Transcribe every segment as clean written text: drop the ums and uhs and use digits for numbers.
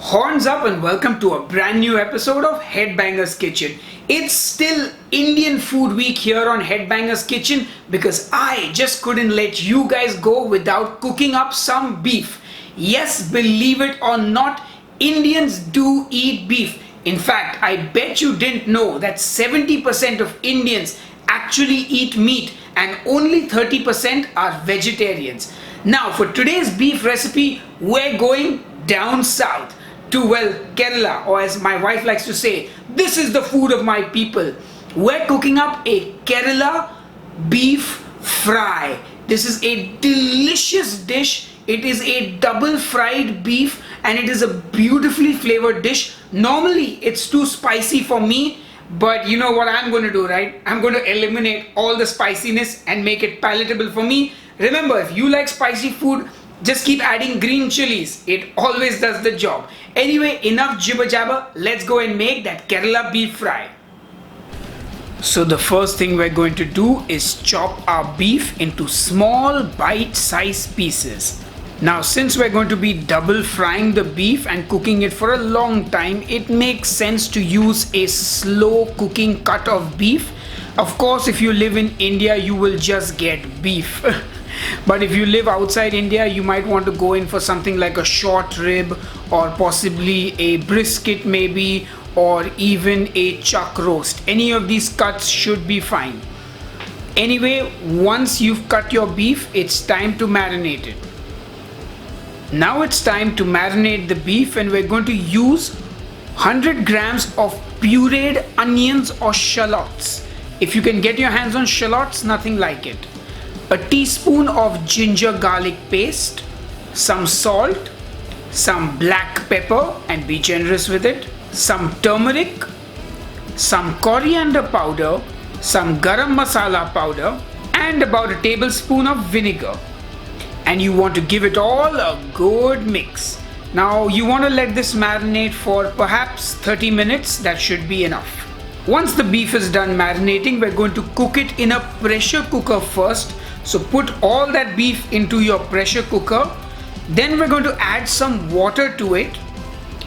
Horns up and welcome to a brand new episode of Headbangers Kitchen. It's still Indian Food Week here on Headbangers Kitchen because I just couldn't let you guys go without cooking up some beef. Yes, believe it or not, Indians do eat beef. In fact, I bet you didn't know that 70% of Indians actually eat meat and only 30% are vegetarians. Now, for today's beef recipe, we're going down south to, well, Kerala, or as my wife likes to say, this is the food of my people. We're cooking up a Kerala beef fry. This is a delicious dish. It is a double fried beef and it is a beautifully flavored dish. Normally it's too spicy for me, but you know what I'm going to do, right? I'm going to eliminate all the spiciness and make it palatable for me. Remember, if you like spicy food, just keep adding green chilies. It always does the job. Anyway, enough jibber jabber. Let's go and make that Kerala beef fry. So the first thing we're going to do is chop our beef into small bite-sized pieces. Now, since we're going to be double frying the beef and cooking it for a long time, it makes sense to use a slow cooking cut of beef. Of course, if you live in India, you will just get beef. But if you live outside India, you might want to go in for something like a short rib or possibly a brisket maybe, or even a chuck roast. Any of these cuts should be fine. Anyway, once you've cut your beef, it's time to marinate it. Now it's time to marinate the beef and we're going to use 100 grams of pureed onions or shallots. If you can get your hands on shallots, nothing like it. A teaspoon of ginger garlic paste, some salt, some black pepper and be generous with it, some turmeric, some coriander powder, some garam masala powder and about a tablespoon of vinegar. And you want to give it all a good mix. Now you want to let this marinate for perhaps 30 minutes, that should be enough. Once the beef is done marinating, we're going to cook it in a pressure cooker first. So put all that beef into your pressure cooker. Then we're going to add some water to it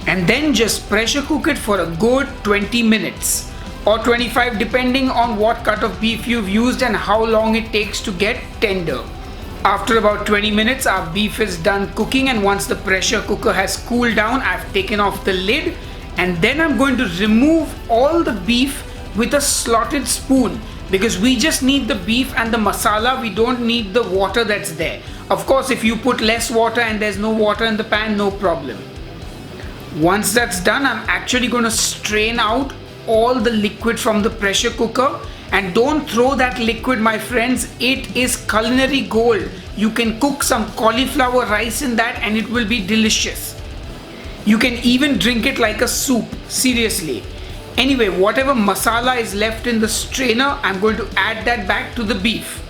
and then just pressure cook it for a good 20 minutes or 25 depending on what cut of beef you've used and how long it takes to get tender. After about 20 minutes, our beef is done cooking, and once the pressure cooker has cooled down, I've taken off the lid and then I'm going to remove all the beef with a slotted spoon because we just need the beef and the masala. We don't need the water that's there. Of course, if you put less water and there's no water in the pan, no problem. Once that's done, I'm actually going to strain out all the liquid from the pressure cooker. And don't throw that liquid, my friends. It is culinary gold. You can cook some cauliflower rice in that and it will be delicious. You can even drink it like a soup, seriously. Anyway, whatever masala is left in the strainer, I'm going to add that back to the beef.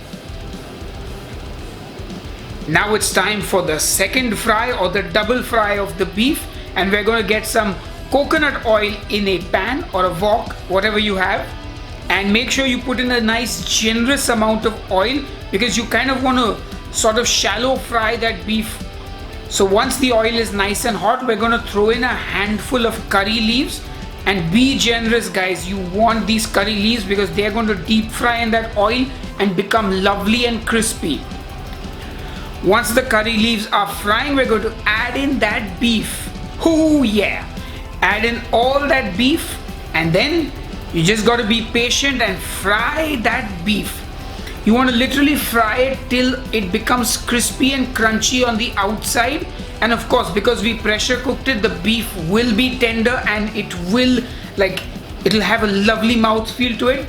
Now it's time for the second fry or the double fry of the beef, and we're going to get some coconut oil in a pan or a wok, whatever you have. And make sure you put in a nice generous amount of oil because you kind of want to sort of shallow fry that beef. So once the oil is nice and hot, we're going to throw in a handful of curry leaves. And be generous, guys. You want these curry leaves because they're going to deep fry in that oil and become lovely and crispy. Once the curry leaves are frying, we're going to add in that beef. Oh yeah! Add in all that beef and then you just got to be patient and fry that beef. You want to literally fry it till it becomes crispy and crunchy on the outside. And of course, because we pressure cooked it, the beef will be tender and it'll have a lovely mouthfeel to it.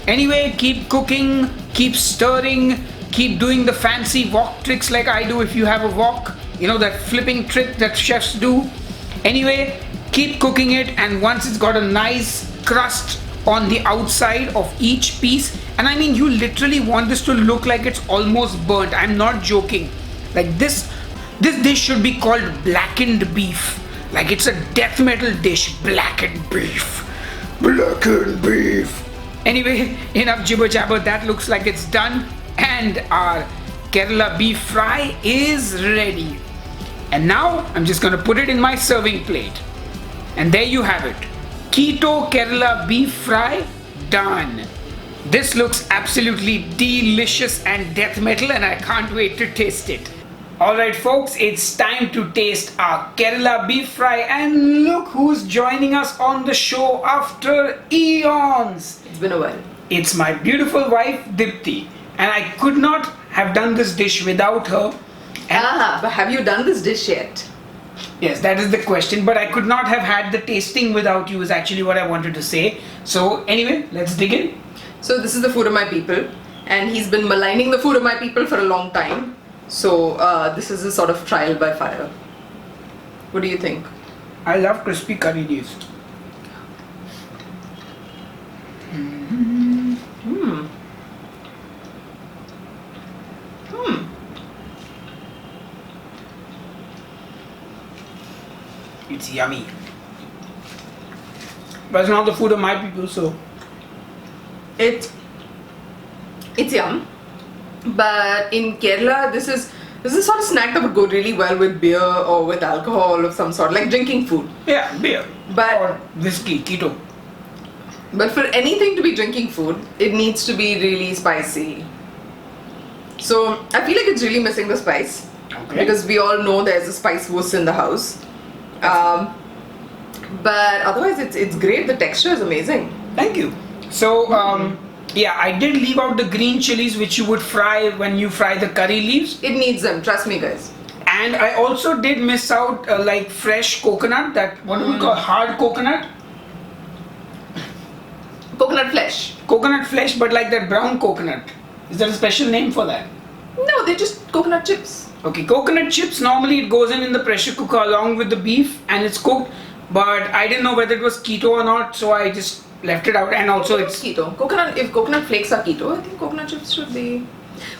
Anyway, keep cooking, keep stirring, keep doing the fancy wok tricks like I do if you have a wok. You know, that flipping trick that chefs do. Anyway, keep cooking it, and once it's got a nice crust on the outside of each piece, and I mean, you literally want this to look like it's almost burnt. I'm not joking. Like this dish should be called blackened beef. Like it's a death metal dish. Blackened beef. Blackened beef. Anyway, enough jibber jabber. That looks like it's done, and our Kerala beef fry is ready. And now I'm just gonna put it in my serving plate. And there you have it. Keto Kerala beef fry done. This looks absolutely delicious and death metal, and I can't wait to taste it. Alright folks, it's time to taste our Kerala beef fry, and look who's joining us on the show after eons. It's been a while. It's my beautiful wife Dipti, and I could not have done this dish without her. But have you done this dish yet? Yes, that is the question, but I could not have had the tasting without you is actually what I wanted to say. So anyway, let's dig in. So this is the food of my people, and he's been maligning the food of my people for a long time. So this is a sort of trial by fire. What do you think? I love crispy curry leaves. It's yummy. But it's not the food of my people, so. It's yum. But in Kerala, this is sort of snack that would go really well with beer or with alcohol of some sort, like drinking food. Yeah, beer. But or whiskey, keto. But for anything to be drinking food, it needs to be really spicy. So I feel like it's really missing the spice. Okay. Because we all know there's a spice wuss in the house. But otherwise it's great. The texture is amazing. Thank you. So, yeah, I did leave out the green chilies which you would fry when you fry the curry leaves. It needs them, trust me guys. And I also did miss out like fresh coconut, that what do we call hard coconut? Coconut flesh. Coconut flesh, but like that brown coconut. Is there a special name for that? No, they're just coconut chips. Okay, coconut chips, normally it goes in the pressure cooker along with the beef and it's cooked. But I didn't know whether it was keto or not, so I just left it out. And also it's keto. If coconut flakes are keto, I think coconut chips should be.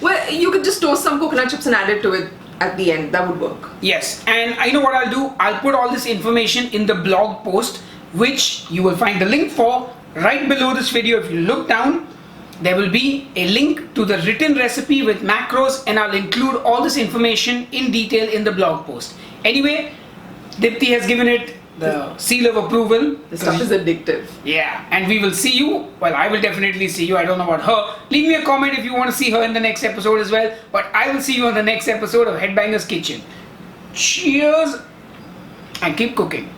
Well, you could just toast some coconut chips and add it to it at the end. That would work. Yes, and I know what I'll do. I'll put all this information in the blog post, which you will find the link for right below this video. If you look down, there will be a link to the written recipe with macros, and I'll include all this information in detail in the blog post. Anyway, Dipti has given it the seal of approval. The stuff is addictive. Yeah, and we will see you. Well, I will definitely see you. I don't know about her. Leave me a comment if you want to see her in the next episode as well. But I will see you on the next episode of Headbangers Kitchen. Cheers and keep cooking.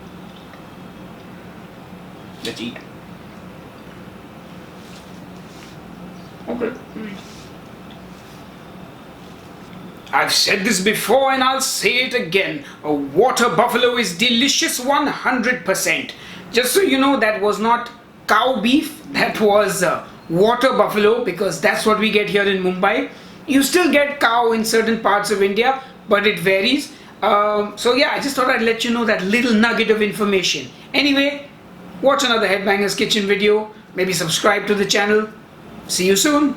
Let's eat. Okay. I've said this before and I'll say it again. A water buffalo is delicious 100%. Just so you know, that was not cow beef, that was water buffalo, because that's what we get here in Mumbai. You still get cow in certain parts of India, but it varies. So yeah, I just thought I'd let you know that little nugget of information. Anyway, watch another Headbangers Kitchen video. Maybe subscribe to the channel. See you soon.